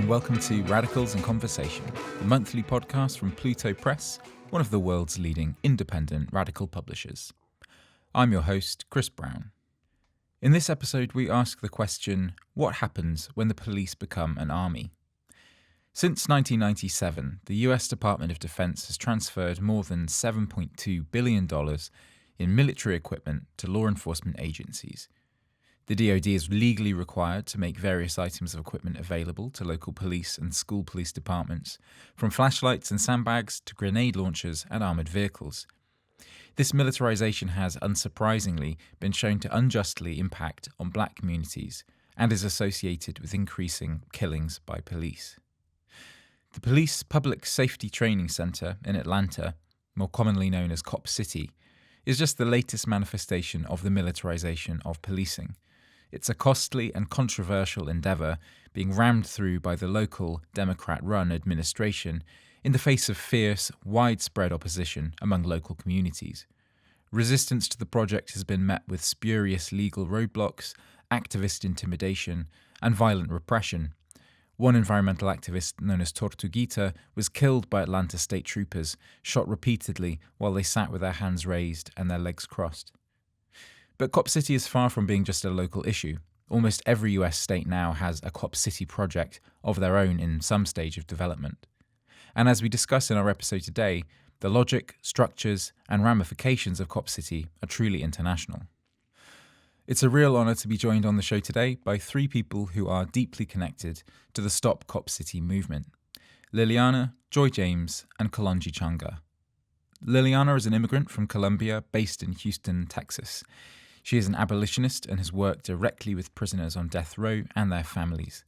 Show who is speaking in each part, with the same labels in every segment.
Speaker 1: and welcome to Radicals in Conversation, the monthly podcast from Pluto Press, one of the world's leading independent radical publishers. I'm your host, Chris Brown. In this episode, we ask the question, what happens when the police become an army? Since 1997, the US Department of Defense has transferred more than $7.2 billion in military equipment to law enforcement agencies. The DoD is legally required to make various items of equipment available to local police and school police departments, from flashlights and sandbags to grenade launchers and armoured vehicles. This militarization has, unsurprisingly, been shown to unjustly impact on black communities and is associated with increasing killings by police. The Police Public Safety Training Center in Atlanta, more commonly known as Cop City, is just the latest manifestation of the militarization of policing. It's a costly and controversial endeavor being rammed through by the local Democrat-run administration in the face of fierce, widespread opposition among local communities. Resistance to the project has been met with spurious legal roadblocks, activist intimidation, and violent repression. One environmental activist known as Tortuguita was killed by Atlanta state troopers, shot repeatedly while they sat with their hands raised and their legs crossed. But Cop City is far from being just a local issue. Almost every US state now has a Cop City project of their own in some stage of development. And as we discuss in our episode today, the logic, structures, and ramifications of Cop City are truly international. It's a real honour to be joined on the show today by three people who are deeply connected to the Stop Cop City movement: Liliana, Joy James, and Kalonji Changa. Liliana is an immigrant from Colombia based in Houston, Texas. She is an abolitionist and has worked directly with prisoners on death row and their families.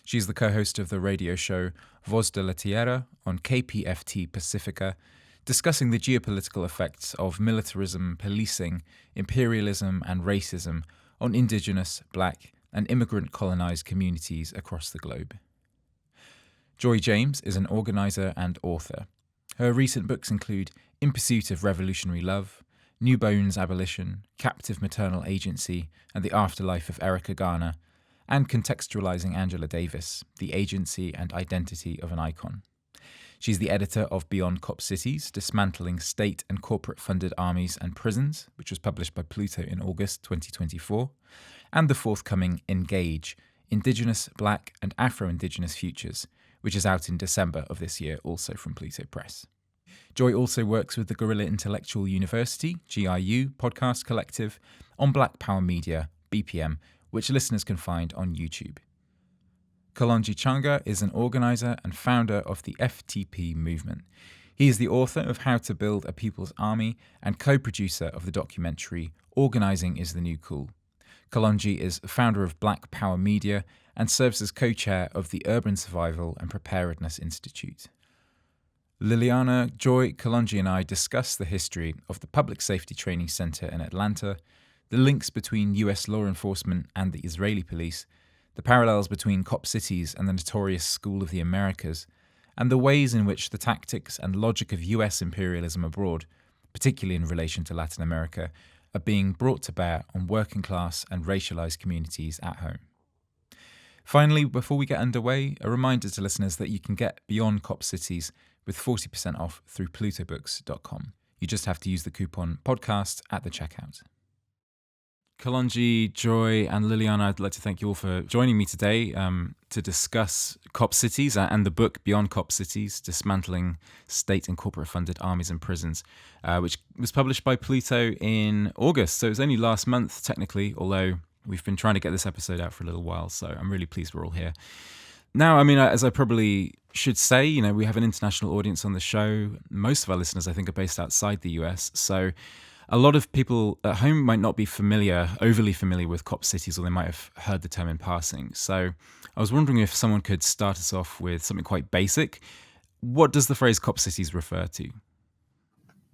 Speaker 1: She is the co-host of the radio show Voz de la Tierra on KPFT Pacifica, discussing the geopolitical effects of militarism, policing, imperialism, and racism on indigenous, black, and immigrant colonized communities across the globe. Joy James is an organizer and author. Her recent books include In Pursuit of Revolutionary Love, New Bones Abolition, Captive Maternal Agency, and the Afterlife of Erica Garner, and Contextualizing Angela Davis, The Agency and Identity of an Icon. She's the editor of Beyond Cop Cities, Dismantling State and Corporate-Funded Armies and Prisons, which was published by Pluto in August 2024, and the forthcoming Engage, Indigenous, Black and Afro-Indigenous Futures, which is out in December of this year, also from Pluto Press. Joy also works with the Guerrilla Intellectual University, GIU, podcast collective on Black Power Media, BPM, which listeners can find on YouTube. Kalonji Changa is an organizer and founder of the FTP movement. He is the author of How to Build a People's Army and co-producer of the documentary Organizing is the New Cool. Kalonji is founder of Black Power Media and serves as co-chair of the Urban Survival and Preparedness Institute. Liliana, Joy, Kalonji and I discuss the history of the Public Safety Training Center in Atlanta, the links between US law enforcement and the Israeli police, the parallels between Cop Cities and the notorious School of the Americas, and the ways in which the tactics and logic of US imperialism abroad, particularly in relation to Latin America, are being brought to bear on working class and racialized communities at home. Finally, before we get underway, a reminder to listeners that you can get Beyond Cop Cities with 40% off through plutobooks.com. You just have to use the coupon podcast at the checkout. Kalonji, Joy, and Liliana, I'd like to thank you all for joining me today to discuss Cop Cities and the book Beyond Cop Cities, Dismantling State and Corporate-Funded Armies and Prisons, which was published by Pluto in August. So it was only last month, technically, although we've been trying to get this episode out for a little while, so I'm really pleased we're all here. Now, I mean, as I probably should say, we have an international audience on the show. Most of our listeners, I think, are based outside the US, so a lot of people at home might not be overly familiar with Cop Cities, or they might have heard the term in passing. So I was wondering if someone could start us off with something quite basic. What does the phrase Cop Cities refer to?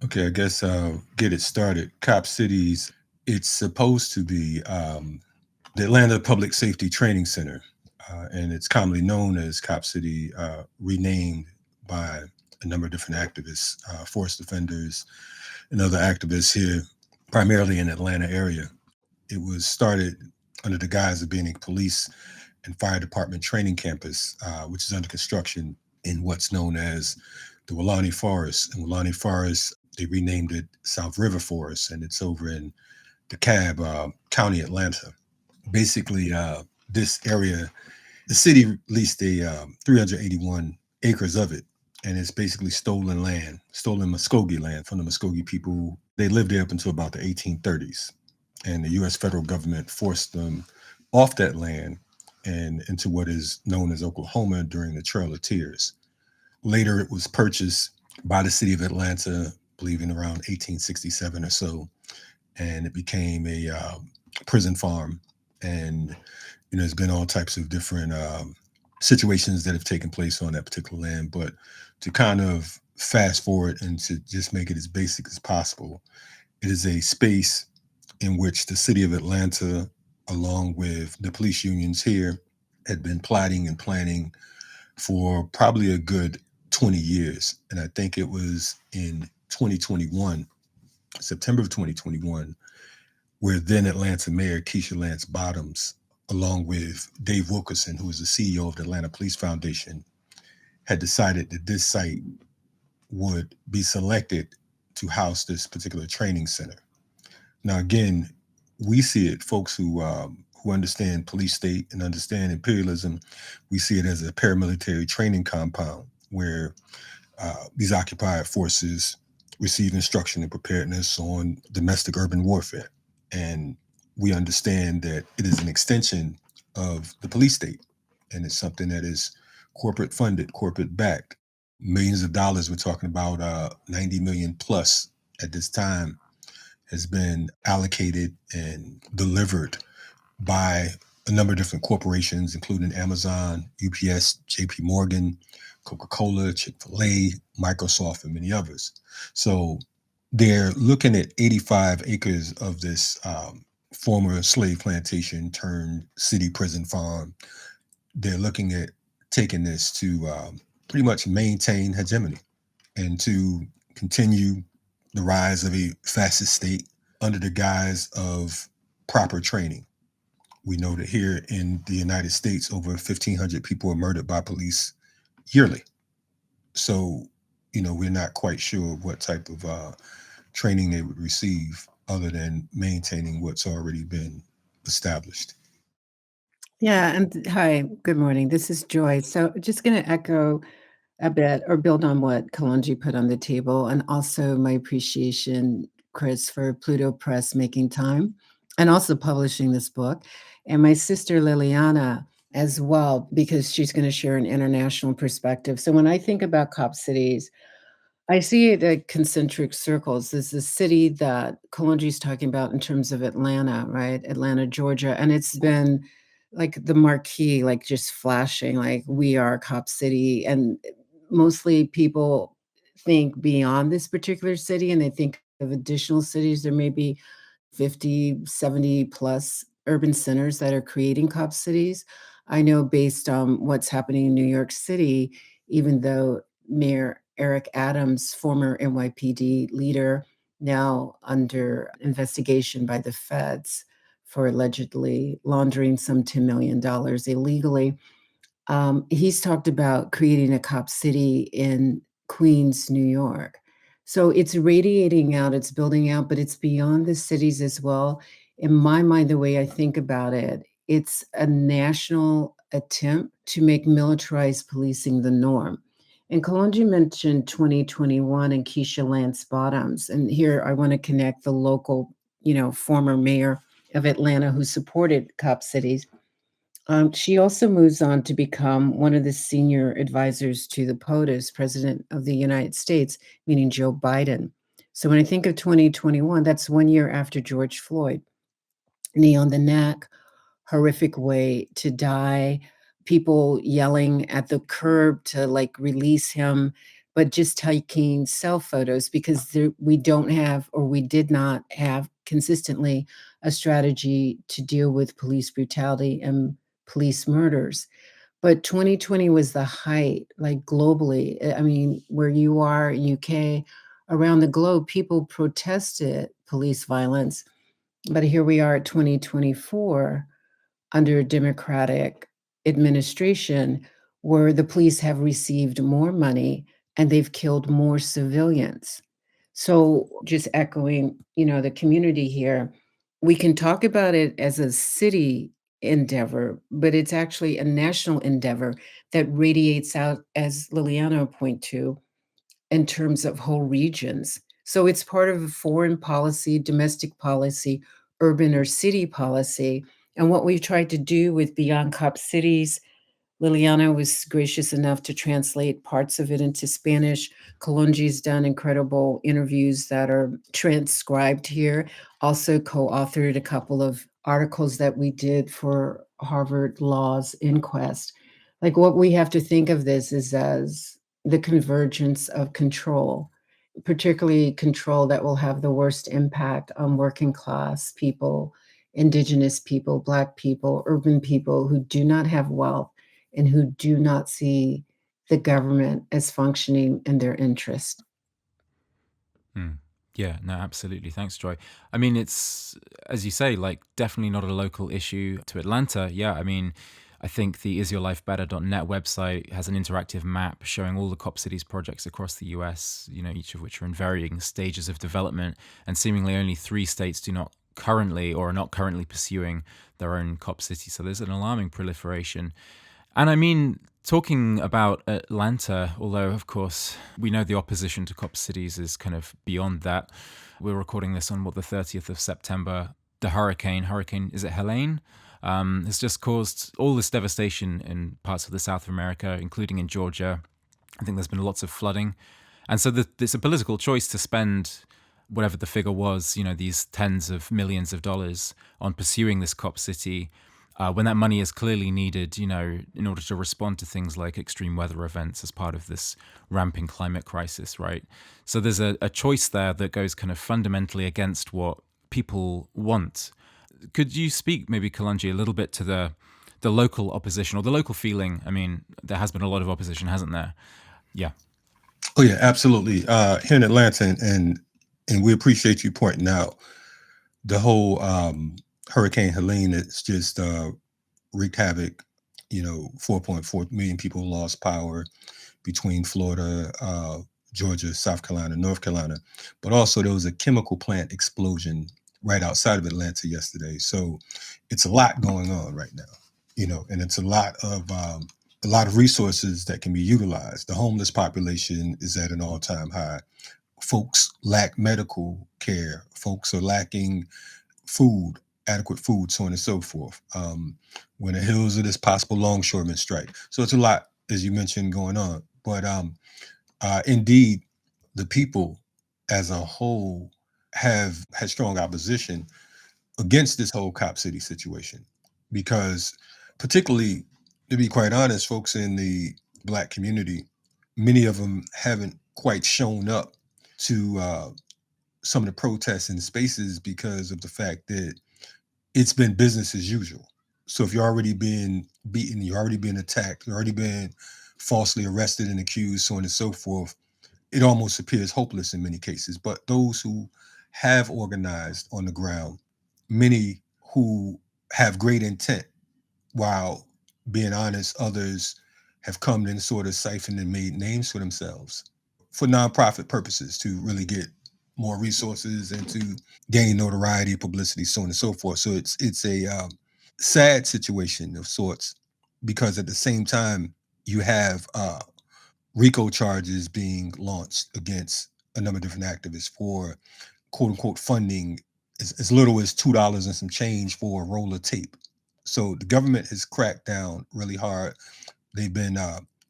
Speaker 2: Okay, I guess I'll get it started. Cop Cities, it's supposed to be the Atlanta Public Safety Training Center, and it's commonly known as Cop City, renamed by a number of different activists, force defenders, and other activists here, primarily in the Atlanta area. It was started under the guise of being a police and fire department training campus, which is under construction in what's known as the Wilani Forest. And Wilani Forest, they renamed it South River Forest, and it's over in DeKalb County, Atlanta. Basically, this area, the city leased a 381 acres of it, and it's basically stolen land, stolen Muskogee land from the Muskogee people. They lived there up until about the 1830s, and the U.S. federal government forced them off that land and into what is known as Oklahoma during the Trail of Tears. Later, it was purchased by the city of Atlanta, I believe in around 1867 or so, and it became a prison farm. And there's been all types of different situations that have taken place on that particular land. But to kind of fast forward and to just make it as basic as possible, it is a space in which the city of Atlanta, along with the police unions here, had been plotting and planning for probably a good 20 years. And I think it was in 2021, September of 2021, where then Atlanta Mayor Keisha Lance Bottoms, along with Dave Wilkerson, who is the CEO of the Atlanta Police Foundation, had decided that this site would be selected to house this particular training center. Now, again, we see it, folks who understand police state and understand imperialism, we see it as a paramilitary training compound where these occupied forces receive instruction and preparedness on domestic urban warfare. And we understand that it is an extension of the police state, and it's something that is corporate funded, corporate backed. Millions of dollars, we're talking about 90 million plus at this time, has been allocated and delivered by a number of different corporations, including Amazon, UPS, JP Morgan, Coca-Cola, Chick-fil-A, Microsoft, and many others. So they're looking at 85 acres of this former slave plantation turned city prison farm. They're looking at taking this to pretty much maintain hegemony and to continue the rise of a fascist state under the guise of proper training. We know that here in the United States, over 1,500 people are murdered by police yearly. So, we're not quite sure what type of training they would receive other than maintaining what's already been established.
Speaker 3: Yeah, and hi, good morning. This is Joy. So just going to echo a bit or build on what Kalonji put on the table, and also my appreciation, Chris, for Pluto Press making time and also publishing this book, and my sister Liliana as well, because she's going to share an international perspective. So when I think about cop cities, I see it like concentric circles. There's the city that Kalonji's talking about in terms of Atlanta, right? Atlanta, Georgia. And it's been like the marquee, like just flashing, like we are cop city. And mostly people think beyond this particular city and they think of additional cities. There may be 50, 70 plus urban centers that are creating cop cities. I know based on what's happening in New York City, even though Mayor Eric Adams, former NYPD leader, now under investigation by the feds for allegedly laundering some $10 million illegally. He's talked about creating a cop city in Queens, New York. So it's radiating out, it's building out, but it's beyond the cities as well. In my mind, the way I think about it, it's a national attempt to make militarized policing the norm. And Kalonji mentioned 2021 and Keisha Lance Bottoms. And here I want to connect the local, former mayor of Atlanta who supported cop cities. She also moves on to become one of the senior advisors to the POTUS, President of the United States, meaning Joe Biden. So when I think of 2021, that's 1 year after George Floyd, knee on the neck, horrific way to die, people yelling at the curb to like release him, but just taking self photos because we don't have, or we did not have consistently a strategy to deal with police brutality and police murders. But 2020 was the height, like globally. I mean, where you are, UK, around the globe, people protested police violence. But here we are at 2024 under a democratic administration where the police have received more money and they've killed more civilians. So just echoing, the community here, we can talk about it as a city endeavor, but it's actually a national endeavor that radiates out, as Liliana point to, in terms of whole regions. So it's part of a foreign policy, domestic policy, urban or city policy. And what we've tried to do with Beyond Cop Cities, Liliana was gracious enough to translate parts of it into Spanish. Kalonji's done incredible interviews that are transcribed here. Also co-authored a couple of articles that we did for Harvard Law's inquest. Like, what we have to think of this is as the convergence of control, particularly control that will have the worst impact on working class people, indigenous people, Black people, urban people who do not have wealth and who do not see the government as functioning in their interest.
Speaker 1: Yeah, no, absolutely. Thanks, Joy. I mean, it's, as you say, like definitely not a local issue to Atlanta. Yeah, I mean, I think the isyourlifebetter.net website has an interactive map showing all the Cop Cities projects across the US, each of which are in varying stages of development. And seemingly only 3 states do not currently or are not currently pursuing their own Cop City. So there's an alarming proliferation. And I mean, talking about Atlanta, although of course we know the opposition to Cop Cities is kind of beyond that. We're recording this on the 30th of September. The hurricane, is it Helen? Has just caused all this devastation in parts of the South of America, including in Georgia. I think there's been lots of flooding. And so it's a political choice to spend whatever the figure was, these tens of millions of dollars on pursuing this Cop City, when that money is clearly needed, in order to respond to things like extreme weather events as part of this ramping climate crisis, right? So there's a choice there that goes kind of fundamentally against what people want. Could you speak, maybe, Kalonji, a little bit to the local opposition or the local feeling? I mean, there has been a lot of opposition, hasn't there? Yeah.
Speaker 2: Oh yeah, absolutely. Here in Atlanta, and we appreciate you pointing out the whole Hurricane Helene. It's just wreaked havoc. 4.4 million people lost power between Florida, Georgia, South Carolina, North Carolina. But also there was a chemical plant explosion right outside of Atlanta yesterday. So it's a lot going on right now, and it's a lot of resources that can be utilized. The homeless population is at an all-time high. Folks lack medical care. Folks are lacking food, adequate food, so on and so forth. We're in the hills of this possible longshoreman strike. So it's a lot, as you mentioned, going on. But indeed, the people as a whole have had strong opposition against this whole Cop City situation, because particularly, to be quite honest, folks in the Black community, many of them haven't quite shown up to some of the protests and spaces because of the fact that it's been business as usual. So if you're already being beaten, you're already being attacked, you're already being falsely arrested and accused, so on and so forth, it almost appears hopeless in many cases. But those who have organized on the ground, many who have great intent, while being honest, others have come and sort of siphoned and made names for themselves for nonprofit purposes to really get more resources and to gain notoriety, publicity, so on and so forth. So it's a sad situation of sorts, because at the same time you have RICO charges being launched against a number of different activists for quote unquote funding as little as $2 and some change for a roll of tape. So the government has cracked down really hard. They've been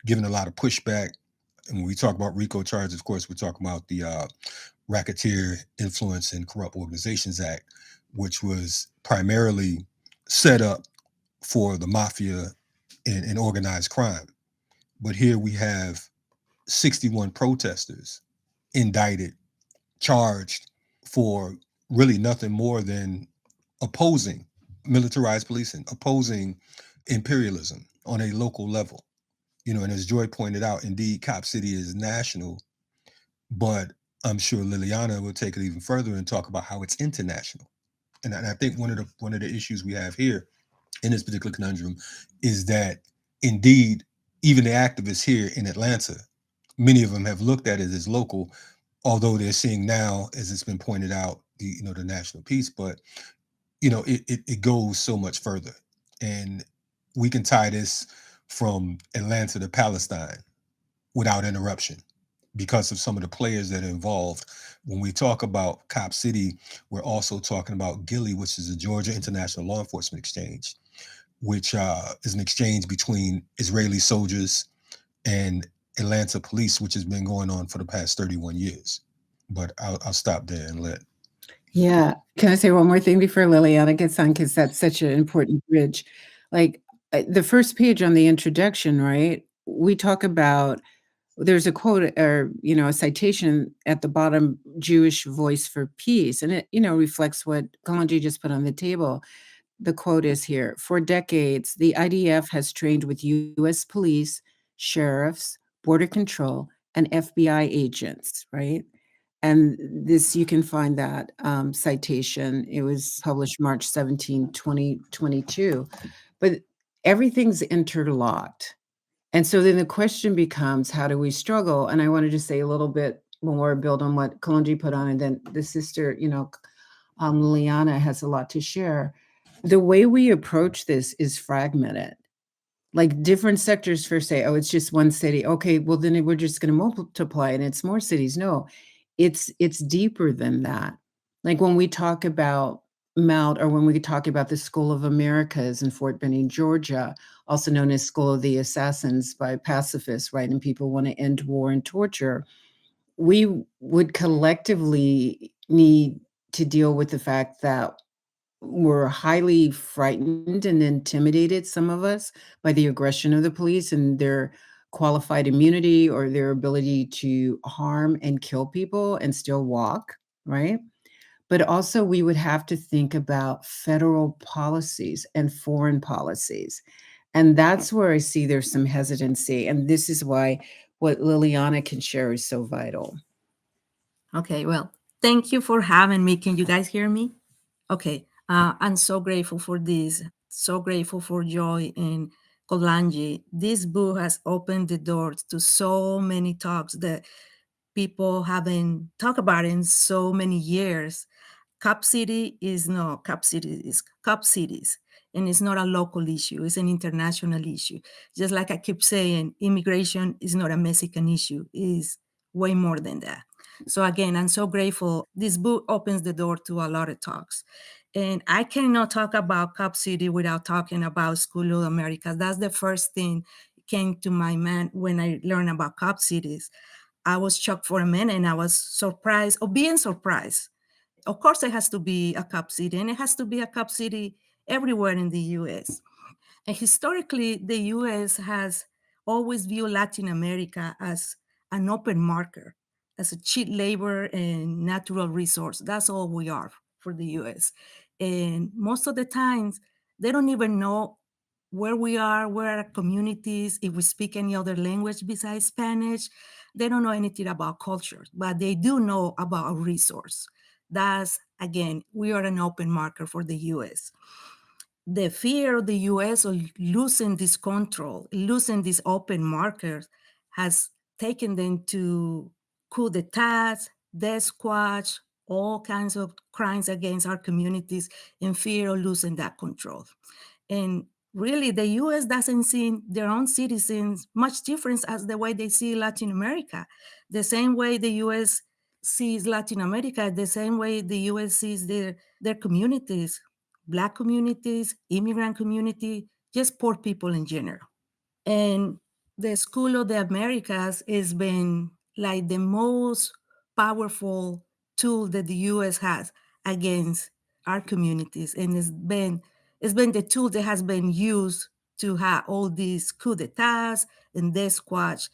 Speaker 2: giving a lot of pushback. And when we talk about RICO charges, of course, we're talking about the Racketeer Influence and Corrupt Organizations Act, which was primarily set up for the mafia and organized crime. But here we have 61 protesters indicted, charged for really nothing more than opposing militarized policing, opposing imperialism on a local level. And as Joy pointed out, indeed, Cop City is national, but I'm sure Liliana will take it even further and talk about how it's international. And I think one of the issues we have here in this particular conundrum is that indeed, even the activists here in Atlanta, many of them have looked at it as local, although they're seeing now, as it's been pointed out, the national piece. But it goes so much further, and we can tie this from Atlanta to Palestine without interruption because of some of the players that are involved. When we talk about Cop City, we're also talking about Gilly, which is the Georgia International Law Enforcement Exchange, which is an exchange between Israeli soldiers and Atlanta police, which has been going on for the past 31 years. But I'll stop there and let.
Speaker 3: Yeah. Can I say one more thing before Liliana gets on? Because that's such an important bridge. Like the first page on the introduction, right? We talk about there's a quote or a citation at the bottom, Jewish voice for peace, and it reflects what Kalonji just put on the table. The quote is here: for decades the IDF has trained with US police, sheriffs, border control, and FBI agents, right? And this, you can find that citation. It was published March 17, 2022. But everything's interlocked. And so then the question becomes, how do we struggle? And I wanted to say a little bit more, build on what Kalonji put on, and then the sister, Liliana has a lot to share. The way we approach this is fragmented. Like different sectors first say, oh, it's just one city. Okay, well then we're just going to multiply and it's more cities. No, it's deeper than that. Like when we talk about Mount, or when we talk about the School of Americas in Fort Benning, Georgia, also known as School of the Assassins by pacifists, right? And people want to end war and torture. We would collectively need to deal with the fact that we're highly frightened and intimidated, some of us, by the aggression of the police and their qualified immunity or their ability to harm and kill people and still walk, right? But also, we would have to think about federal policies and foreign policies. And that's where I see there's some hesitancy. And this is why what Liliana can share is so vital.
Speaker 4: Okay, well, thank you for having me. Can you guys hear me? Okay, I'm so grateful for this. So grateful for Joy and Kolanji. This book has opened the doors to so many talks that people haven't talked about in so many years. Cap City is not Cap City, is Cap Cities. And it's not a local issue, it's an international issue. Just like I keep saying, immigration is not a Mexican issue, it's way more than that. So again, I'm so grateful. This book opens the door to a lot of talks. And I cannot talk about Cap City without talking about School of Americas. That's the first thing came to my mind when I learned about Cap Cities. I was shocked for a minute and I was surprised, or being surprised. Of course, it has to be a Cap City, and it has to be a Cap City everywhere in the US. And historically, the US has always viewed Latin America as an open market, as a cheap labor and natural resource. That's all we are for the US. And most of the times, they don't even know where we are, where our communities, if we speak any other language besides Spanish. They don't know anything about culture, but they do know about a resource. That's, again, we are an open market for the US. The fear of the US of losing this control, losing this open market, has taken them to coup d'etats, death squads, all kinds of crimes against our communities in fear of losing that control. And really, the US doesn't see their own citizens much different as the way they see Latin America. The same way the US sees Latin America, the same way the US sees their communities, Black communities, immigrant community, just poor people in general. And the School of the Americas has been like the most powerful tool that the US has against our communities. And it's been the tool that has been used to have all these coup d'etats and death squads.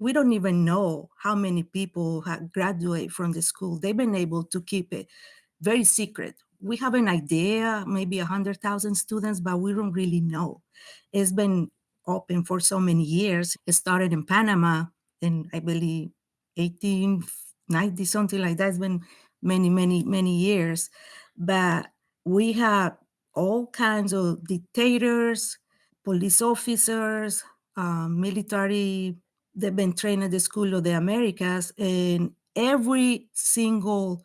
Speaker 4: We don't even know how many people have graduated from the school. They've been able to keep it very secret. We have an idea, maybe 100,000 students, but we don't really know. It's been open for so many years. It started in Panama in, I believe, 1890, something like that. It's been many, many, many years. But we have all kinds of dictators, police officers, military. They've been trained at the School of the Americas, and every single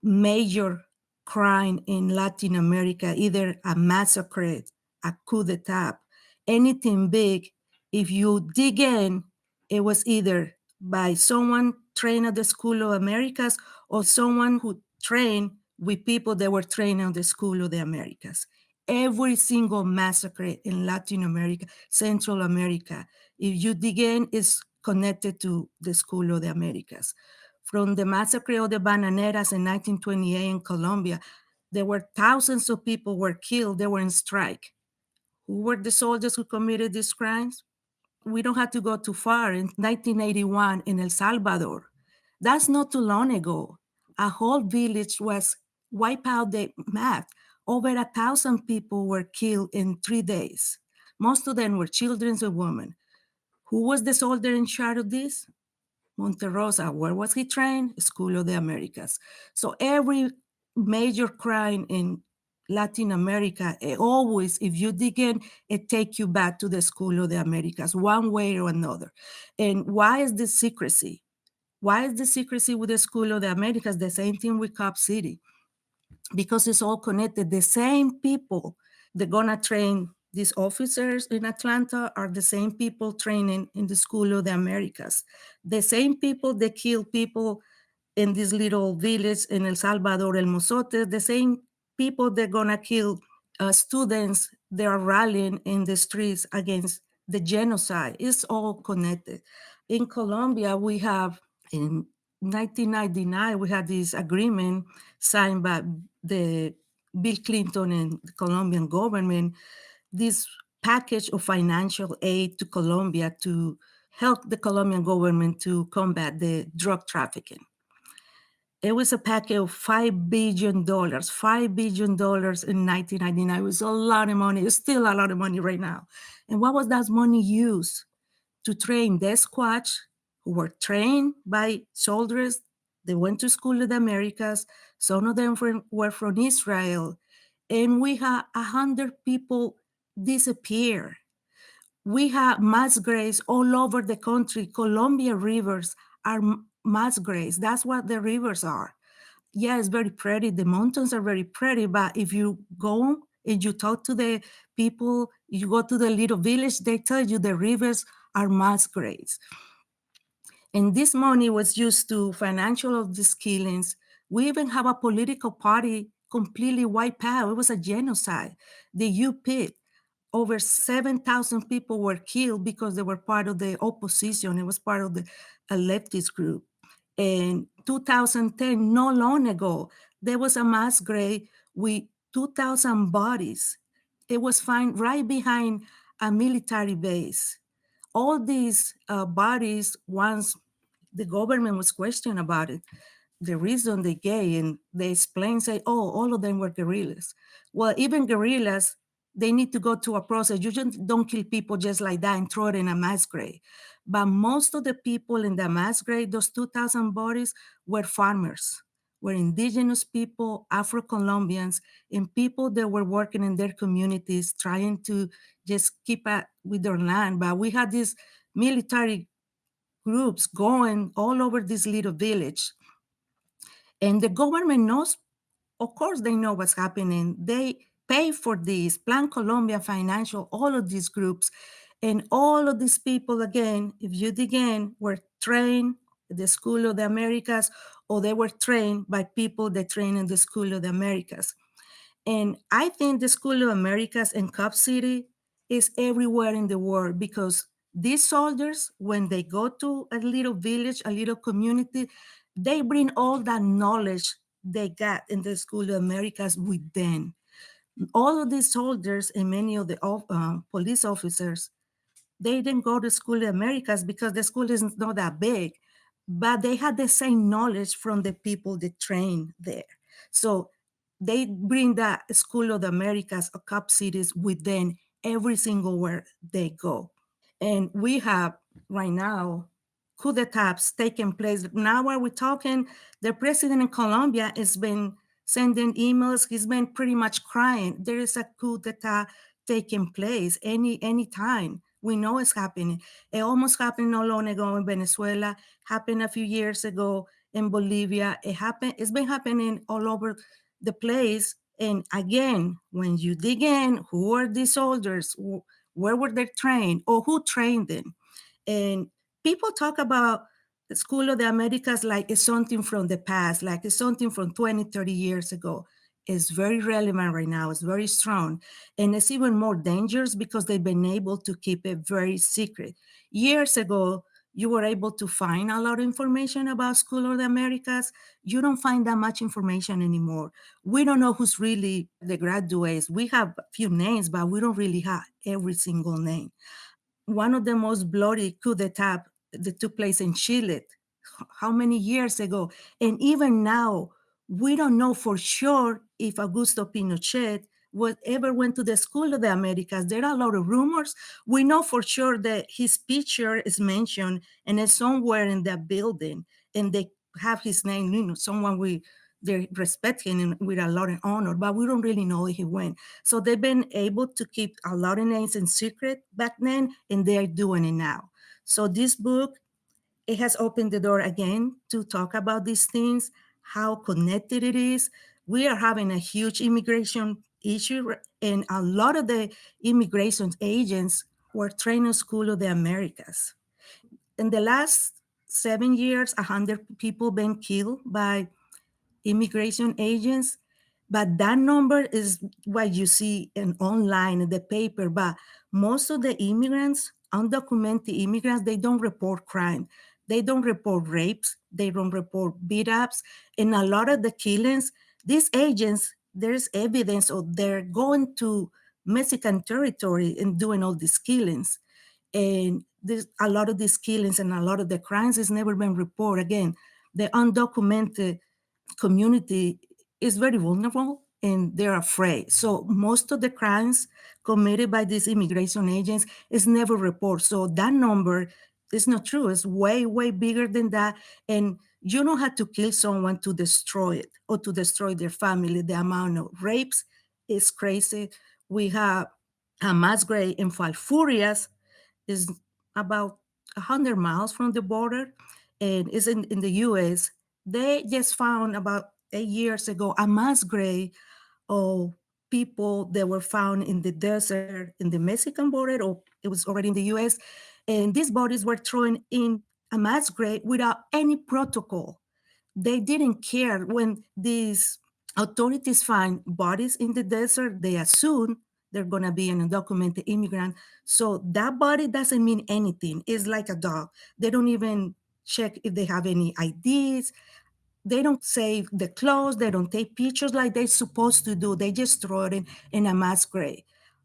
Speaker 4: major crime in Latin America, either a massacre, a coup d'etat, anything big, if you dig in, it was either by someone trained at the School of Americas or someone who trained with people that were trained at the School of the Americas. Every single massacre in Latin America, Central America, if you dig in, is connected to the School of the Americas. From the massacre of the Bananeras in 1928 in Colombia, there were thousands of people were killed. They were in strike. Who were the soldiers who committed these crimes? We don't have to go too far. In 1981 in El Salvador, that's not too long ago. A whole village was wiped out the map. Over 1,000 people were killed in 3 days. Most of them were children and women. Who was the soldier in charge of this? Monterosa. Where was he trained? School of the Americas. So every major crime in Latin America, always, if you dig in, it take you back to the School of the Americas, one way or another. And why is this secrecy? Why is the secrecy with the School of the Americas? The same thing with Cop City, because it's all connected. The same people they're gonna train these officers in Atlanta are the same people training in the School of the Americas. The same people that kill people in this little village in El Salvador, El Mozote, the same people that gonna kill students that are rallying in the streets against the genocide. It's all connected. In Colombia, we have in 1999, we had this agreement signed by the Bill Clinton and the Colombian government, this package of financial aid to Colombia to help the Colombian government to combat the drug trafficking. It was a package of $5 billion, $5 billion in 1999. It was a lot of money. It's still a lot of money right now. And what was that money used? To train their squads who were trained by soldiers. They went to School of the Americas. Some of them were from Israel. And we had 100 people disappear. We have mass graves all over the country. Columbia rivers are mass graves. That's what the rivers are. Yeah, it's very pretty. The mountains are very pretty, but if you go and you talk to the people, you go to the little village, they tell you the rivers are mass graves. And this money was used to financial of these killings. We even have a political party completely wiped out. It was a genocide. The UP, over 7,000 people were killed because they were part of the opposition. It was part of the leftist group. In 2010, not long ago, there was a mass grave with 2,000 bodies. It was found right behind a military base. All these bodies, once the government was questioned about it, the reason they gave, and they explain, say, oh, all of them were guerrillas. Well, even guerrillas, they need to go through a process. You just don't kill people just like that and throw it in a mass grave. But most of the people in the mass grave, those 2,000 bodies, were farmers, were indigenous people, Afro-Colombians, and people that were working in their communities, trying to just keep up with their land. But we had these military groups going all over this little village. And the government knows, of course, they know what's happening. They pay for this, Plan Colombia Financial, all of these groups. And all of these people, again, if you dig in, were trained at the School of the Americas, or they were trained by people that train in the School of the Americas. And I think the School of Americas and Cup City is everywhere in the world, because these soldiers, when they go to a little village, a little community, they bring all that knowledge they got in the School of Americas with them. All of these soldiers and many of the police officers, they didn't go to School of Americas because the school is not that big, but they had the same knowledge from the people that trained there. So they bring that School of the Americas or Cup cities with them every single where they go. And we have right now coup d'etats taking place. Now while we're talking, the president in Colombia has been sending emails. He's been pretty much crying. There is a coup d'etat taking place any time. We know it's happening. It almost happened not long ago in Venezuela, happened a few years ago in Bolivia. It's been happening all over the place. And again, when you dig in, who are these soldiers? Where were they trained? Or who trained them? And people talk about the School of the Americas like it's something from the past, like it's something from 20, 30 years ago. It's very relevant right now. It's very strong. And it's even more dangerous because they've been able to keep it very secret. Years ago, you were able to find a lot of information about School of the Americas. You don't find that much information anymore. We don't know who's really the graduates. We have a few names, but we don't really have every single name. One of the most bloody coup d'etat that took place in Chile, how many years ago? And even now, we don't know for sure if Augusto Pinochet ever went to the School of the Americas. There are a lot of rumors. We know for sure that his picture is mentioned and is somewhere in that building, and they have his name, someone they respect him with a lot of honor, but we don't really know if he went. So they've been able to keep a lot of names in secret back then, and they're doing it now. So this book, it has opened the door again to talk about these things, how connected it is. We are having a huge immigration issue, and a lot of the immigration agents were trained in School of the Americas. In the last 7 years, 100 people been killed by immigration agents, but that number is what you see in online in the paper. But most of the immigrants, undocumented immigrants, they don't report crime. They don't report rapes. They don't report beat ups. And a lot of the killings, these agents, there's evidence of they're going to Mexican territory and doing all these killings. And there's a lot of these killings and a lot of the crimes has never been reported. Again, the undocumented community is very vulnerable and they're afraid. So most of the crimes committed by these immigration agents is never reported. So that number is not true. It's way, way bigger than that. And you don't have to kill someone to destroy it or to destroy their family. The amount of rapes is crazy. We have a mass grave in Falfurrias is about 100 miles from the border and is in the US. They just found about 8 years ago a mass grave of people that were found in the desert in the Mexican border, or it was already in the US. And these bodies were thrown in a mass grave without any protocol. They didn't care when these authorities find bodies in the desert, they assume they're going to be an undocumented immigrant. So that body doesn't mean anything. It's like a dog. They don't even check if they have any IDs. They don't save the clothes. They don't take pictures like they're supposed to do. They just throw it in a mass grave.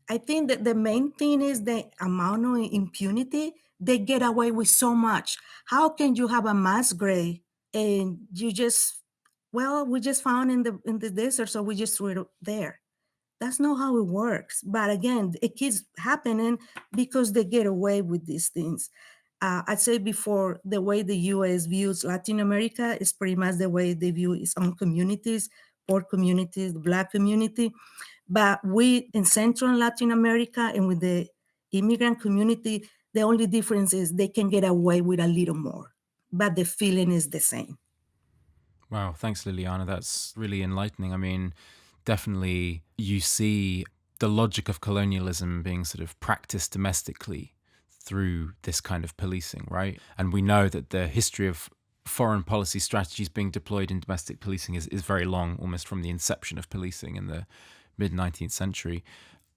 Speaker 4: I think that the main thing is the amount of impunity. They get away with so much. How can you have a mass grave and you just, well, we just found in the desert, so we just threw it there? That's not how it works. But again, it keeps happening because they get away with these things. I said before, the way the U.S. views Latin America is pretty much the way they view its own communities, poor communities, the Black community. But we in Central and Latin America and with the immigrant community, the only difference is they can get away with a little more, but the feeling is the same.
Speaker 1: Wow, thanks, Liliana. That's really enlightening. I mean, definitely you see the logic of colonialism being sort of practiced domestically through this kind of policing, right? And we know that the history of foreign policy strategies being deployed in domestic policing is very long, almost from the inception of policing in the mid 19th century.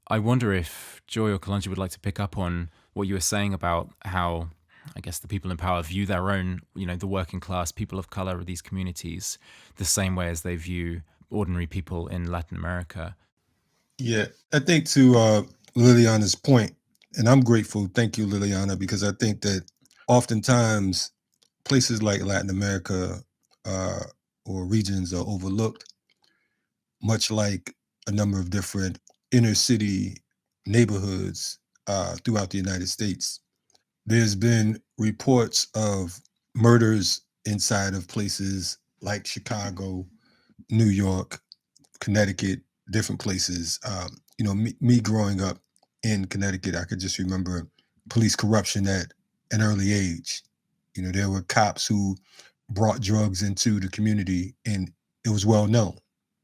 Speaker 1: I wonder if Joy or Kalonji would like to pick up on what you were saying about how, I guess, the people in power view their own, the working class, people of color, these communities, the same way as they view ordinary people in Latin America.
Speaker 2: Yeah, I think to Liliana's point, and I'm grateful, thank you, Liliana, because I think that oftentimes places like Latin America or regions are overlooked, much like a number of different inner city neighborhoods throughout the United States. There's been reports of murders inside of places like Chicago, New York, Connecticut, different places. Me growing up in Connecticut, I could just remember police corruption at an early age. There were cops who brought drugs into the community, and it was well known.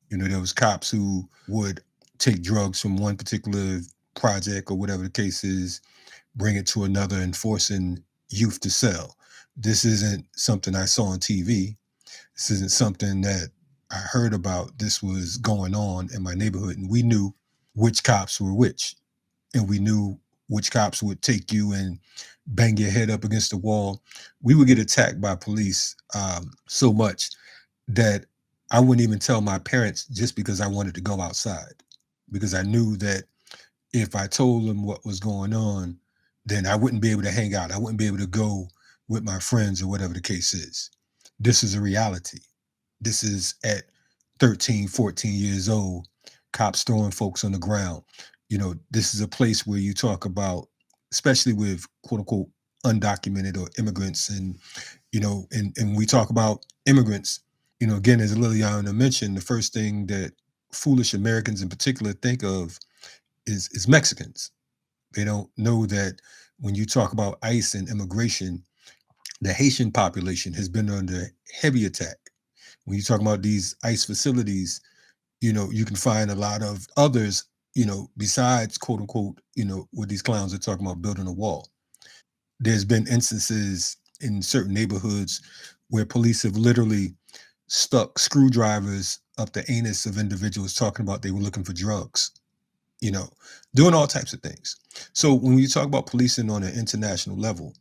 Speaker 2: There was cops who would take drugs from one particular project or whatever the case is, bring it to another, and forcing youth to sell. This isn't something I saw on TV. This isn't something that I heard about. This was going on in my neighborhood, and we knew which cops were which, and we knew which cops would take you and bang your head up against the wall. We would get attacked by police so much that I wouldn't even tell my parents just because I wanted to go outside, because I knew that if I told them what was going on, then I wouldn't be able to hang out. I wouldn't be able to go with my friends or whatever the case is. This is a reality. This is at 13, 14 years old, cops throwing folks on the ground. This is a place where you talk about, especially with quote unquote undocumented or immigrants. And we talk about immigrants, again, as Liliana mentioned, the first thing that foolish Americans in particular think of is Mexicans. They don't know that when you talk about ICE and immigration, the Haitian population has been under heavy attack. When you talk about these ICE facilities, you can find a lot of others, besides quote unquote, what these clowns are talking about building a wall. There's been instances in certain neighborhoods where police have literally stuck screwdrivers up the anus of individuals talking about they were looking for drugs, you know, doing all types of things. So when you talk about policing on an international level,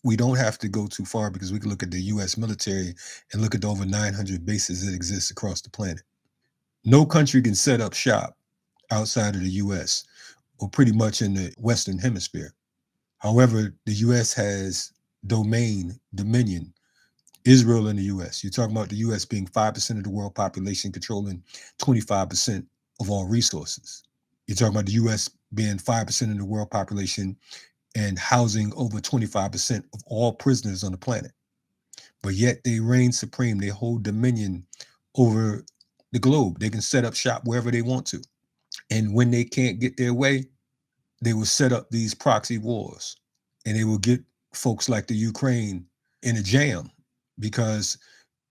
Speaker 2: we don't have to go too far, because we can look at the US military and look at the over 900 bases that exist across the planet. No country can set up shop outside of the US, or pretty much in the Western Hemisphere. However, the US has dominion, Israel and the US. You're talking about the US being 5% of the world population, controlling 25% of all resources. You're talking about the US being 5% of the world population and housing over 25% of all prisoners on the planet. But yet they reign supreme. They hold dominion over the globe. They can set up shop wherever they want to. And when they can't get their way, they will set up these proxy wars, and they will get folks like the Ukraine in a jam because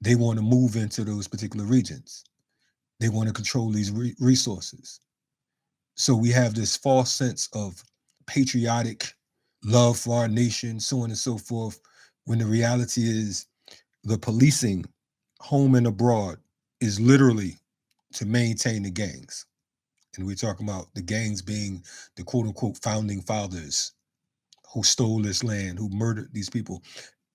Speaker 2: they want to move into those particular regions. They want to control these resources. So we have this false sense of patriotic love for our nation, so on and so forth, when the reality is the policing, home and abroad, is literally to maintain the gangs. And we're talking about the gangs being the quote unquote founding fathers who stole this land, who murdered these people.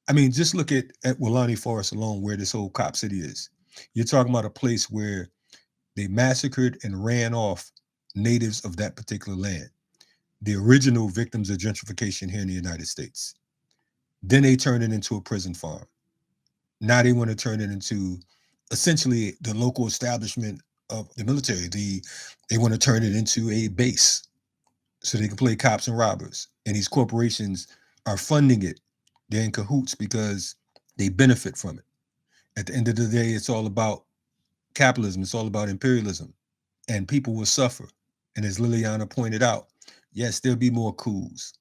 Speaker 2: I mean, just look at Wilani Forest alone, where this whole cop city is. You're talking about a place where they massacred and ran off natives of that particular land, the original victims of gentrification here in the United States. Then they turned it into a prison farm. Now they want to turn it into essentially the local establishment of the military. They want to turn it into a base so they can play cops and robbers. And these corporations are funding it. They're in cahoots because they benefit from it. At the end of the day, it's all about capitalism. It's all about imperialism. And people will suffer. And as Liliana pointed out, yes, there'll be more coups.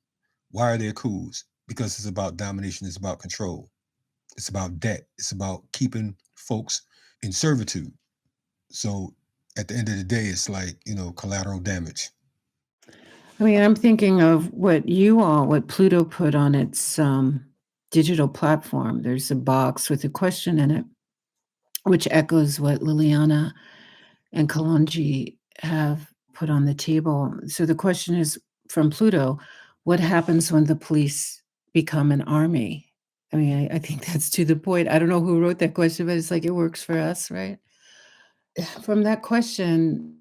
Speaker 2: Why are there coups? Because it's about domination. It's about control. It's about debt. It's about keeping folks in servitude. So at the end of the day, it's like, collateral damage.
Speaker 3: I mean, I'm thinking of what Pluto put on its digital platform. There's a box with a question in it, which echoes what Liliana and Kalonji have put on the table. So the question is from Pluto: what happens when the police become an army? I mean, I think that's to the point. I don't know who wrote that question, but it's like it works for us, right? From that question,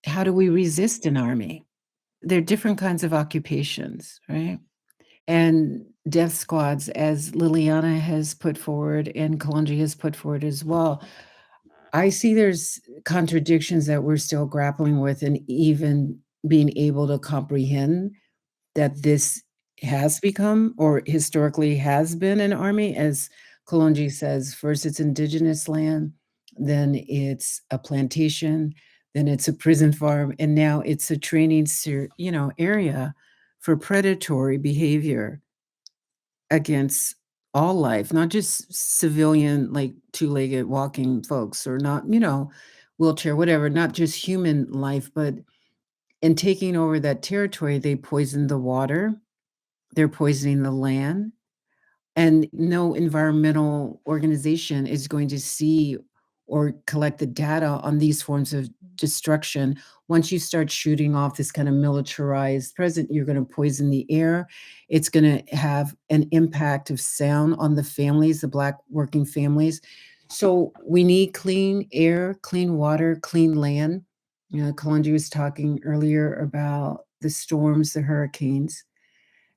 Speaker 3: how do we resist an army? There are different kinds of occupations, right? And death squads, as Liliana has put forward and Kalonji has put forward as well. I see there's contradictions that we're still grappling with, and even being able to comprehend that this has become, or historically has been, an army. As Kalonji says, first it's indigenous land, then it's a plantation, then it's a prison farm, and now it's a training area for predatory behavior against all life, not just civilian, like two-legged walking folks or not, wheelchair, whatever, not just human life, but in taking over that territory, they poison the water, they're poisoning the land, and no environmental organization is going to see or collect the data on these forms of destruction. Once you start shooting off this kind of militarized present, you're going to poison the air. It's going to have an impact of sound on the families, the Black working families. So we need clean air, clean water, clean land. Kalonji was talking earlier about the storms, the hurricanes.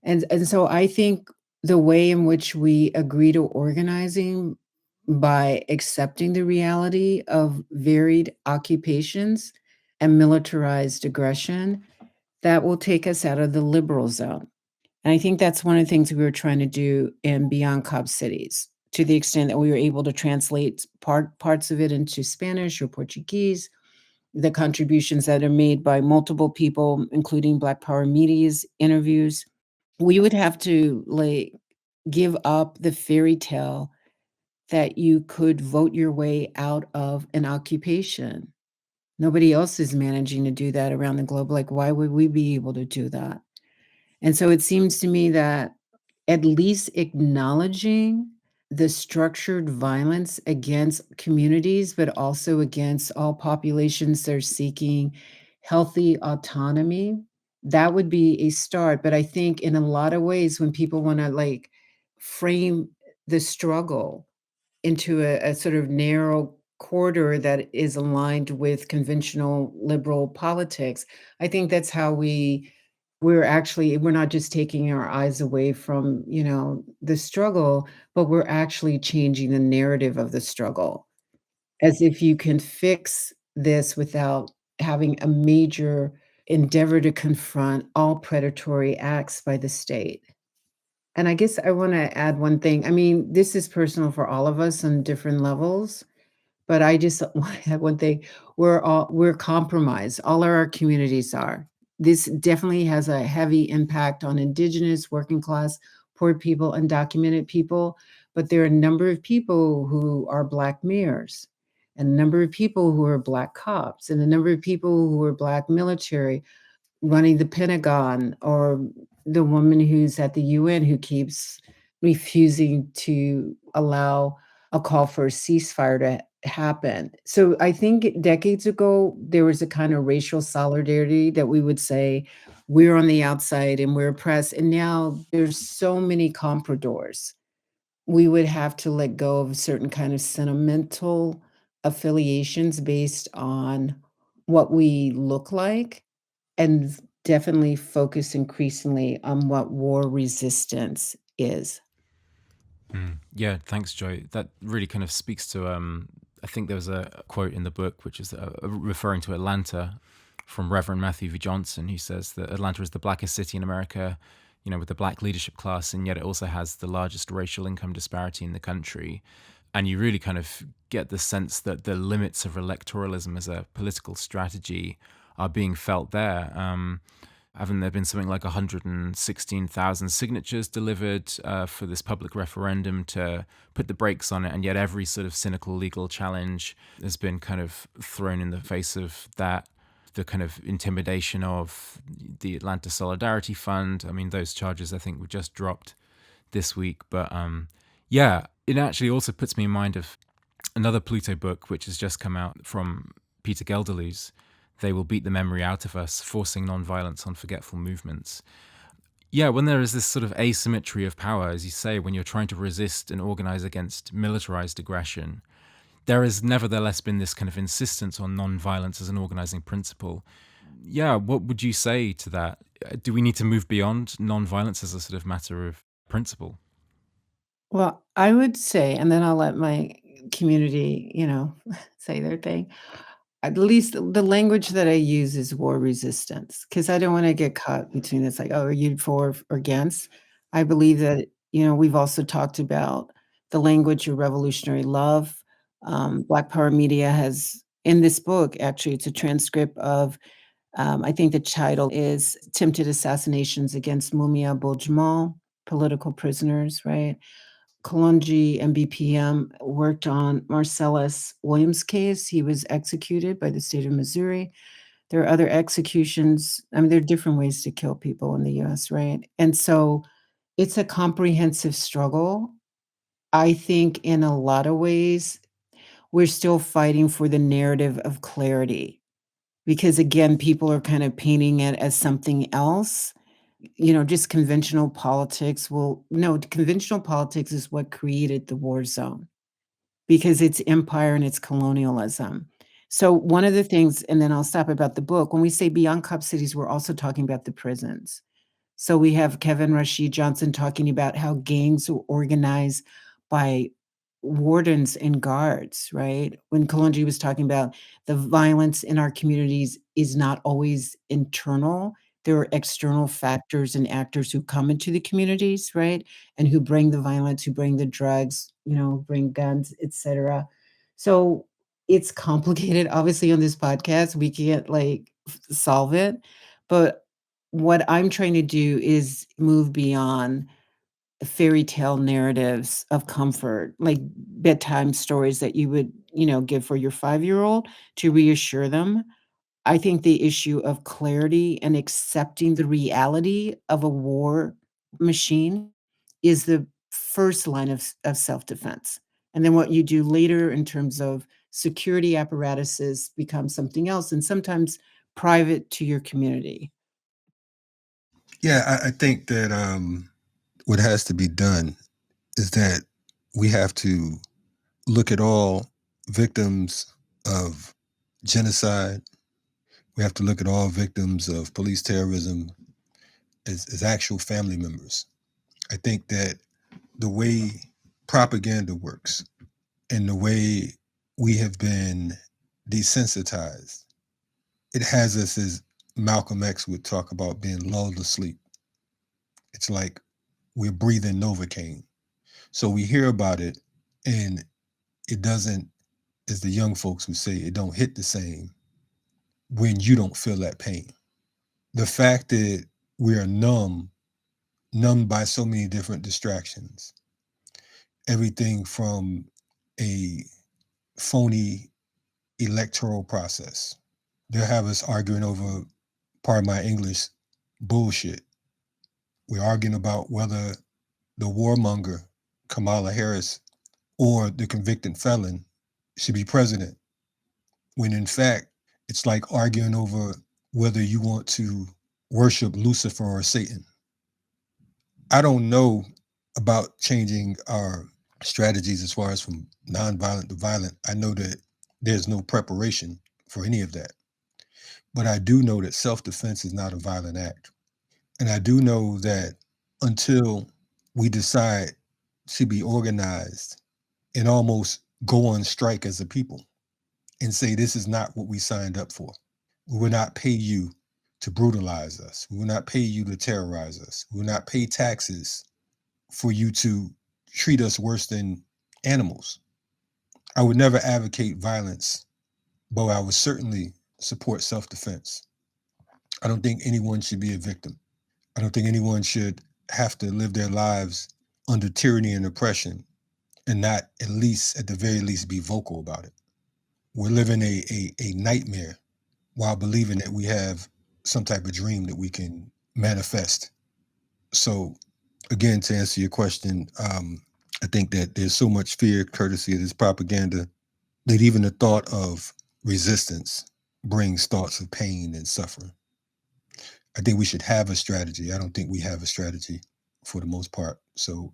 Speaker 3: And so I think the way in which we agree to organizing by accepting the reality of varied occupations and militarized aggression, that will take us out of the liberal zone. And I think that's one of the things we were trying to do in Beyond Cobb Cities, to the extent that we were able to translate parts of it into Spanish or Portuguese, the contributions that are made by multiple people, including Black Power Media's interviews. We would have to, like, give up the fairy tale that you could vote your way out of an occupation. Nobody else is managing to do that around the globe. Like, why would we be able to do that? And so it seems to me that at least acknowledging the structured violence against communities, but also against all populations that are seeking healthy autonomy, that would be a start. But I think in a lot of ways, when people want to like frame the struggle into a sort of narrow corridor that is aligned with conventional liberal politics, I think that's how we're not just taking our eyes away from, the struggle, but we're actually changing the narrative of the struggle, as if you can fix this without having a major endeavor to confront all predatory acts by the state. And I guess I wanna add one thing. I mean, this is personal for all of us on different levels, but I just wanna add one thing. We're compromised. All of our communities are. This definitely has a heavy impact on indigenous, working class, poor people, undocumented people, but there are a number of people who are Black mayors, and a number of people who are Black cops, and a number of people who are Black military running the Pentagon, or the woman who's at the UN who keeps refusing to allow a call for a ceasefire to happen. So I think decades ago, there was a kind of racial solidarity that we would say, we're on the outside and we're oppressed. And now there's so many compradors. We would have to let go of certain kind of sentimental affiliations based on what we look like, and definitely focus increasingly on what war resistance is.
Speaker 1: Yeah, thanks, Joy. That really kind of speaks to. I think there was a quote in the book which is referring to Atlanta from Reverend Matthew V. Johnson, who says that Atlanta is the blackest city in America, with the Black leadership class, and yet it also has the largest racial income disparity in the country. And you really kind of get the sense that the limits of electoralism as a political strategy are being felt there. Haven't there been something like 116,000 signatures delivered for this public referendum to put the brakes on it? And yet every sort of cynical legal challenge has been kind of thrown in the face of that. The kind of intimidation of the Atlanta Solidarity Fund. I mean, those charges I think were just dropped this week. But yeah, it actually also puts me in mind of another Pluto book, which has just come out from Peter Gelderloos. They will beat the memory out of us, forcing non-violence on forgetful movements. Yeah, when there is this sort of asymmetry of power, as you say, when you're trying to resist and organize against militarized aggression, there has nevertheless been this kind of insistence on non-violence as an organizing principle. Yeah, what would you say to that? Do we need to move beyond non-violence as a sort of matter of principle?
Speaker 3: Well, I would say, and then I'll let my community, say their thing. At least the language that I use is war resistance, because I don't wanna get caught between this, like, "Oh, are you for or against?" I believe that, we've also talked about the language of revolutionary love, Black Power Media has, in this book, actually, it's a transcript of, I think the title is Attempted Assassinations Against Mumia Abu-Jamal, Political Prisoners, right? Kalonji and BPM worked on Marcellus Williams' case. He was executed by the state of Missouri. There are other executions. I mean, there are different ways to kill people in the US, right? And so it's a comprehensive struggle. I think in a lot of ways, we're still fighting for the narrative of clarity because, again, people are kind of painting it as something else. Just conventional politics. Well, no, conventional politics is what created the war zone because it's empire and it's colonialism. So one of the things, and then I'll stop about the book, when we say beyond cop cities, we're also talking about the prisons. So we have Kevin Rashid Johnson talking about how gangs are organized by wardens and guards, right? When Kalonji was talking about the violence in our communities is not always internal. There are external factors and actors who come into the communities, right? And who bring the violence, who bring the drugs, bring guns, etc. So it's complicated. Obviously, on this podcast, we can't solve it. But what I'm trying to do is move beyond fairy tale narratives of comfort, like bedtime stories that you would, give for your 5-year-old to reassure them. I think the issue of clarity and accepting the reality of a war machine is the first line of self-defense. And then what you do later in terms of security apparatuses becomes something else and sometimes private to your community.
Speaker 2: Yeah, I think that what has to be done is that we have to look at all victims of genocide. We have to look at all victims of police terrorism as actual family members. I think that the way propaganda works and the way we have been desensitized, it has us, as Malcolm X would talk about, being lulled to sleep. It's like we're breathing Novocaine. So we hear about it and it doesn't, as the young folks would say, it don't hit the same when you don't feel that pain. The fact that we are numbed by so many different distractions, everything from a phony electoral process. They'll have us arguing over, pardon my English, bullshit. We're arguing about whether the warmonger, Kamala Harris, or the convicted felon should be president, when in fact, it's like arguing over whether you want to worship Lucifer or Satan. I don't know about changing our strategies as far as from nonviolent to violent. I know that there's no preparation for any of that. But I do know that self-defense is not a violent act. And I do know that until we decide to be organized and almost go on strike as a people and say, this is not what we signed up for. We will not pay you to brutalize us. We will not pay you to terrorize us. We will not pay taxes for you to treat us worse than animals. I would never advocate violence, but I would certainly support self-defense. I don't think anyone should be a victim. I don't think anyone should have to live their lives under tyranny and oppression and not, at least, at the very least, be vocal about it. We're living a nightmare while believing that we have some type of dream that we can manifest. So, again, to answer your question, I think that there's so much fear, courtesy of this propaganda, that even the thought of resistance brings thoughts of pain and suffering. I think we should have a strategy. I don't think we have a strategy for the most part. So,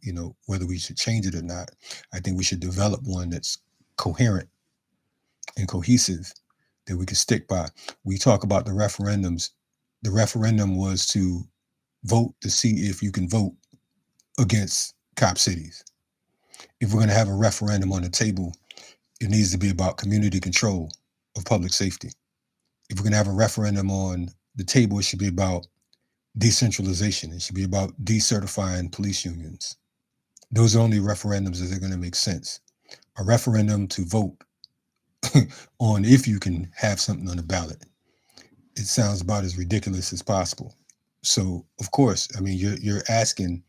Speaker 2: whether we should change it or not, I think we should develop one that's coherent and cohesive that we can stick by. We talk about the referendums. The referendum was to vote to see if you can vote against cop cities. If we're going to have a referendum on the table, it needs to be about community control of public safety. If we're going to have a referendum on the table, it should be about decentralization. It should be about decertifying police unions. Those are only referendums that are going to make sense. a referendum to vote on if you can have something on the ballot. It sounds about as ridiculous as possible. So, of course, I mean, you're asking,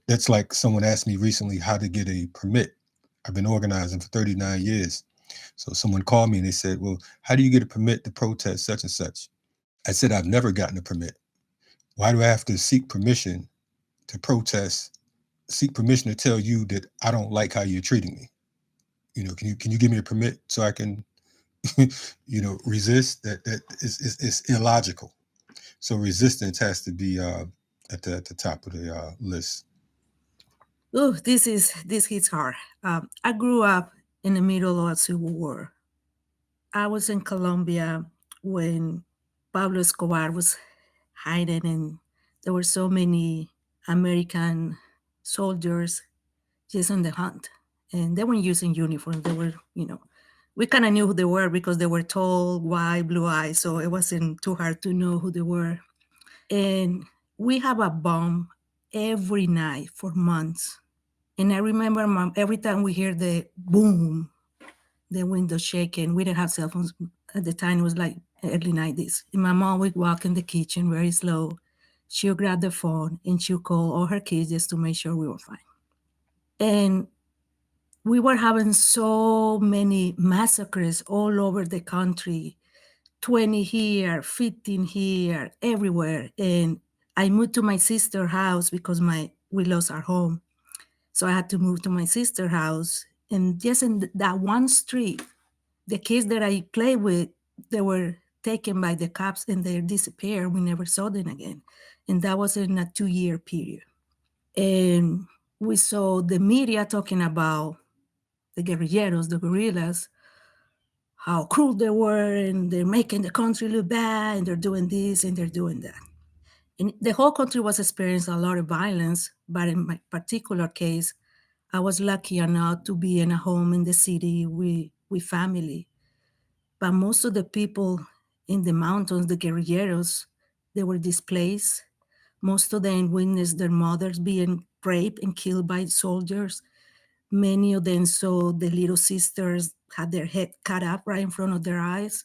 Speaker 2: that's like someone asked me recently how to get a permit. I've been organizing for 39 years. So someone called me and they said, well, how do you get a permit to protest such and such? I said, I've never gotten a permit. Why do I have to seek permission to protest, seek permission to tell you that I don't like how you're treating me? Can you give me a permit so I can, resist? That is illogical. So resistance has to be at the top of the list.
Speaker 4: Oh, this hits hard. I grew up in the middle of a civil war. I was in Colombia when Pablo Escobar was hiding, and there were so many American soldiers just on the hunt, and they weren't using uniforms. They were, we kind of knew who they were because they were tall, white, blue eyes, so it wasn't too hard to know who they were. And we have a bomb every night for months. And I remember, Mom, every time we hear the boom, the window shaking, we didn't have cell phones at the time. It was like early 90s. And my mom would walk in the kitchen very slow. She'll grab the phone and she'll call all her kids just to make sure we were fine. And we were having so many massacres all over the country, 20 here, 15 here, everywhere. And I moved to my sister's house because we lost our home. So I had to move to my sister's house. And just in that one street, the kids that I played with, they were taken by the cops and they disappeared. We never saw them again. And that was in a 2-year period. And we saw the media talking about the guerrilleros, the guerrillas, how cruel they were, and they're making the country look bad, and they're doing this and they're doing that. And the whole country was experiencing a lot of violence, but in my particular case, I was lucky enough to be in a home in the city with family. But most of the people in the mountains, the guerrilleros, they were displaced. Most of them witnessed their mothers being raped and killed by soldiers. Many of them saw the little sisters had their head cut up right in front of their eyes.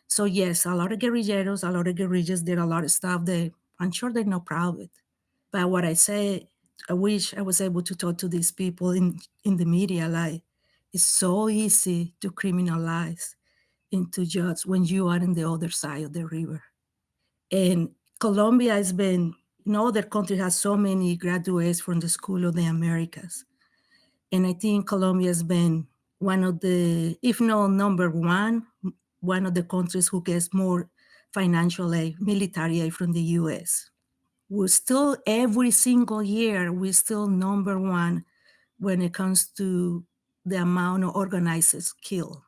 Speaker 4: So yes, a lot of guerrilleros, a lot of guerrillas did a lot of stuff that I'm sure they're not proud of it. But what I say, I wish I was able to talk to these people in the media. Like, it's so easy to criminalize and to judge when you are on the other side of the river. And Colombia has been, no other country has so many graduates from the School of the Americas. And I think Colombia has been one of the, if not number one of the countries who gets more financial aid, military aid from the US. We're still, every single year, we're still number one when it comes to the amount of organizers killed.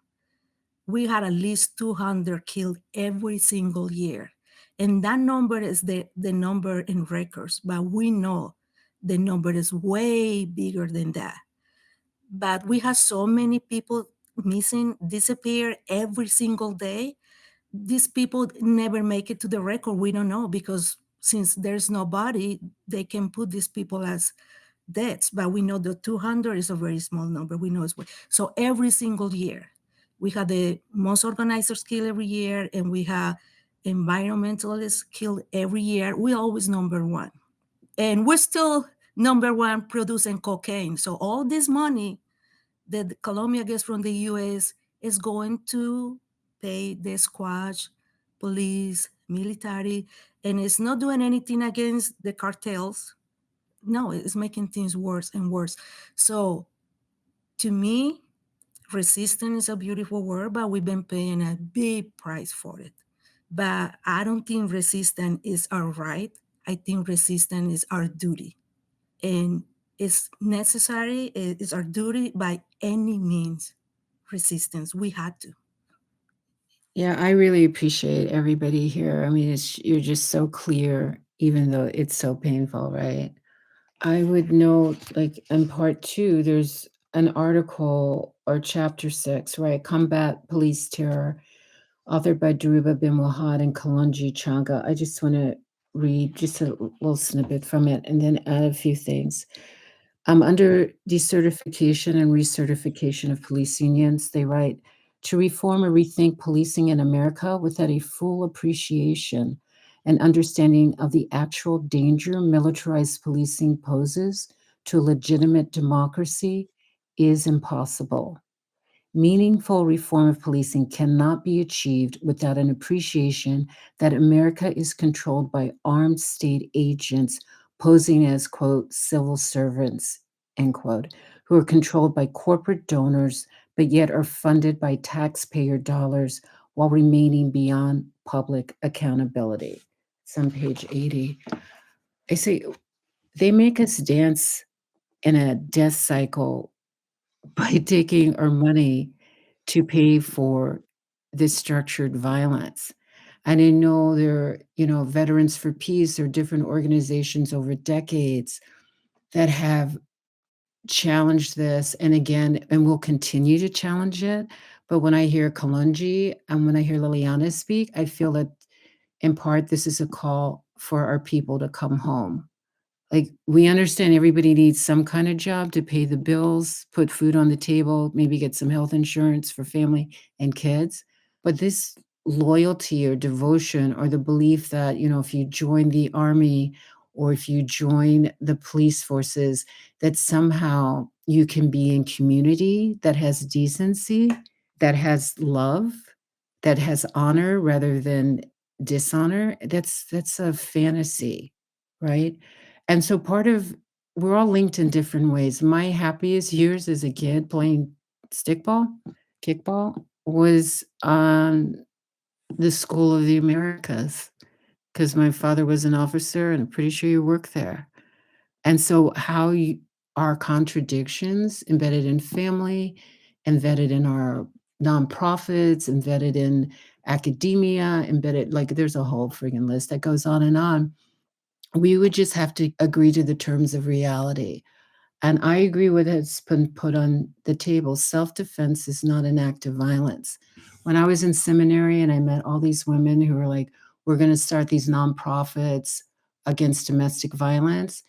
Speaker 4: We had at least 200 killed every single year. And that number is the number in records, but we know the number is way bigger than that. But we have so many people missing, disappear every single day. These people never make it to the record. We don't know because since there's no body, they can put these people as deaths. But we know the 200 is a very small number. We know it's so every single year we have the most organizers killed every year, and we have environmentalists killed every year. We're always number one, and we're still number one producing cocaine. So all this money that Colombia gets from the US is going to pay the squad, police, military, and it's not doing anything against the cartels. No, it's making things worse and worse. So to me, resistance is a beautiful word, but we've been paying a big price for it. But I don't think resistance is our right. I think resistance is our duty. And it's necessary, it's our duty by any means. Resistance, we had to.
Speaker 3: Yeah, I really appreciate everybody here. I mean, you're just so clear, even though it's so painful, right? I would note, like in part 2, there's an article or chapter 6, right? Combat Police Terror, authored by Deriba bin Wahad and Kalonji Changa. I just want to read just a little snippet from it and then add a few things. Under decertification and recertification of police unions, they write, to reform or rethink policing in America without a full appreciation and understanding of the actual danger militarized policing poses to a legitimate democracy is impossible. Meaningful reform of policing cannot be achieved without an appreciation that America is controlled by armed state agents posing as, quote, civil servants, end quote, who are controlled by corporate donors, but yet are funded by taxpayer dollars while remaining beyond public accountability. It's on page 80. I say, they make us dance in a death cycle by taking our money to pay for this structured violence. And I know there are, Veterans for Peace or different organizations over decades that have challenged this and again, and will continue to challenge it. But when I hear Kalonji and when I hear Liliana speak, I feel that in part this is a call for our people to come home. Like, we understand everybody needs some kind of job to pay the bills, put food on the table, maybe get some health insurance for family and kids. But this loyalty or devotion or the belief that, if you join the army or if you join the police forces, that somehow you can be in community that has decency, that has love, that has honor rather than dishonor, that's a fantasy, right? And so we're all linked in different ways. My happiest years as a kid playing stickball, kickball, was on the School of the Americas because my father was an officer, and I'm pretty sure you worked there. And so our contradictions embedded in family, embedded in our nonprofits, embedded in academia, embedded, like, there's a whole friggin' list that goes on and on. We would just have to agree to the terms of reality. And I agree with what's been put on the table. Self-defense is not an act of violence. When I was in seminary and I met all these women who were like, we're going to start these nonprofits against domestic violence,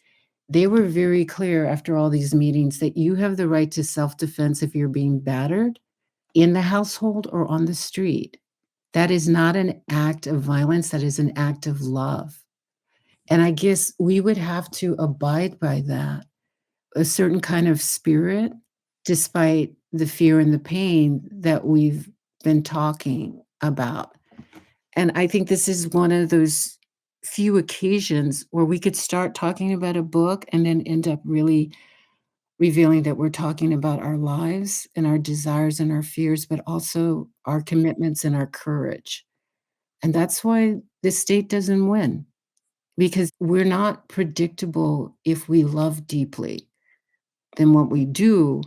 Speaker 3: they were very clear after all these meetings that you have the right to self-defense if you're being battered in the household or on the street. That is not an act of violence. That is an act of love. And I guess we would have to abide by that, a certain kind of spirit, despite the fear and the pain that we've been talking about. And I think this is one of those few occasions where we could start talking about a book and then end up really revealing that we're talking about our lives and our desires and our fears, but also our commitments and our courage. And that's why the state doesn't win, because we're not predictable if we love deeply. Then what we do,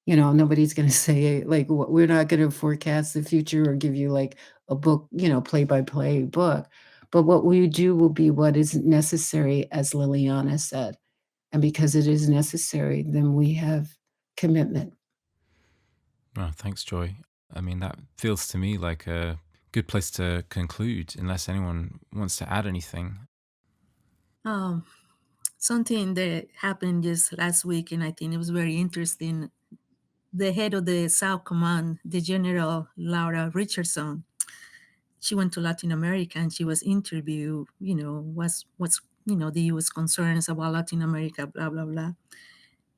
Speaker 3: nobody's gonna say, like, we're not gonna forecast the future or give you, like, a book, play-by-play book. But what we do will be what is necessary, as Liliana said. And because it is necessary, then we have commitment.
Speaker 1: Oh, thanks, Joy. I mean, that feels to me like a good place to conclude, unless anyone wants to add anything.
Speaker 4: Um, Something that happened just last week, and I think it was very interesting. The head of the South Command, the General Laura Richardson, she went to Latin America and she was interviewed, what's the US concerns about Latin America, blah, blah, blah.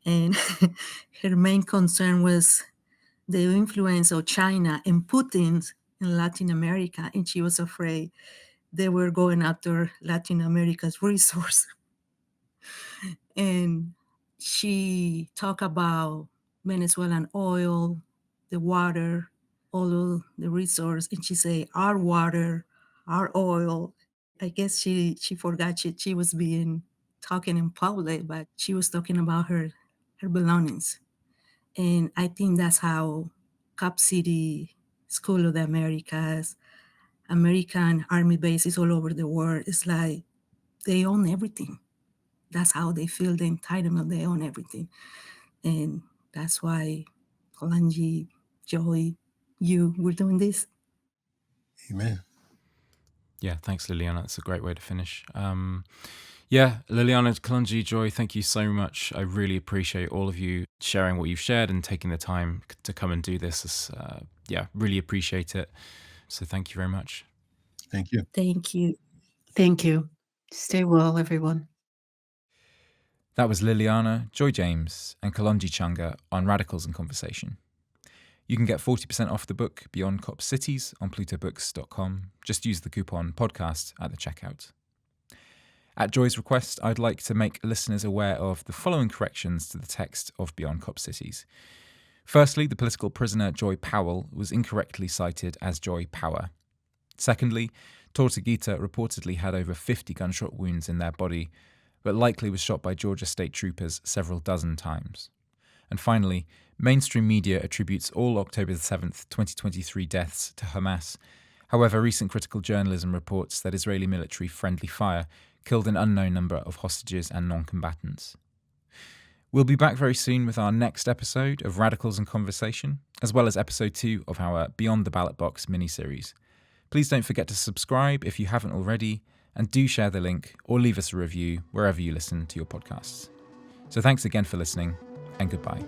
Speaker 4: And her main concern was the influence of China and Putin in Latin America. And she was afraid they were going after Latin America's resource. And she talked about Venezuelan oil, the water, all of the resource, and she say our water, our oil. I guess she forgot she was being talking in public, but she was talking about her belongings. And I think that's how Cap City, School of the Americas, American army bases all over the world, it's like they own everything. That's how they feel the entitlement. They own everything. And that's why Kalonji, Joey, we're doing this.
Speaker 2: Amen.
Speaker 1: Yeah, thanks, Liliana. That's a great way to finish. Yeah, Liliana, Kalonji, Joy, thank you so much. I really appreciate all of you sharing what you've shared and taking the time to come and do this. Really appreciate it. So thank you very much.
Speaker 2: Thank you.
Speaker 4: Thank you.
Speaker 3: Thank you. Stay well, everyone.
Speaker 1: That was Liliana, Joy James, and Kalonji Changa on Radicals and Conversation. You can get 40% off the book Beyond Cop Cities on plutobooks.com. Just use the coupon podcast at the checkout. At Joy's request, I'd like to make listeners aware of the following corrections to the text of Beyond Cop Cities. Firstly, the political prisoner Joy Powell was incorrectly cited as Joy Power. Secondly, Tortuguita reportedly had over 50 gunshot wounds in their body, but likely was shot by Georgia state troopers several dozen times. And finally, mainstream media attributes all October 7th, 2023 deaths to Hamas. However, recent critical journalism reports that Israeli military friendly fire killed an unknown number of hostages and non-combatants. We'll be back very soon with our next episode of Radicals and Conversation, as well as episode 2 of our Beyond the Ballot Box mini-series. Please don't forget to subscribe if you haven't already, and do share the link or leave us a review wherever you listen to your podcasts. So thanks again for listening, and goodbye.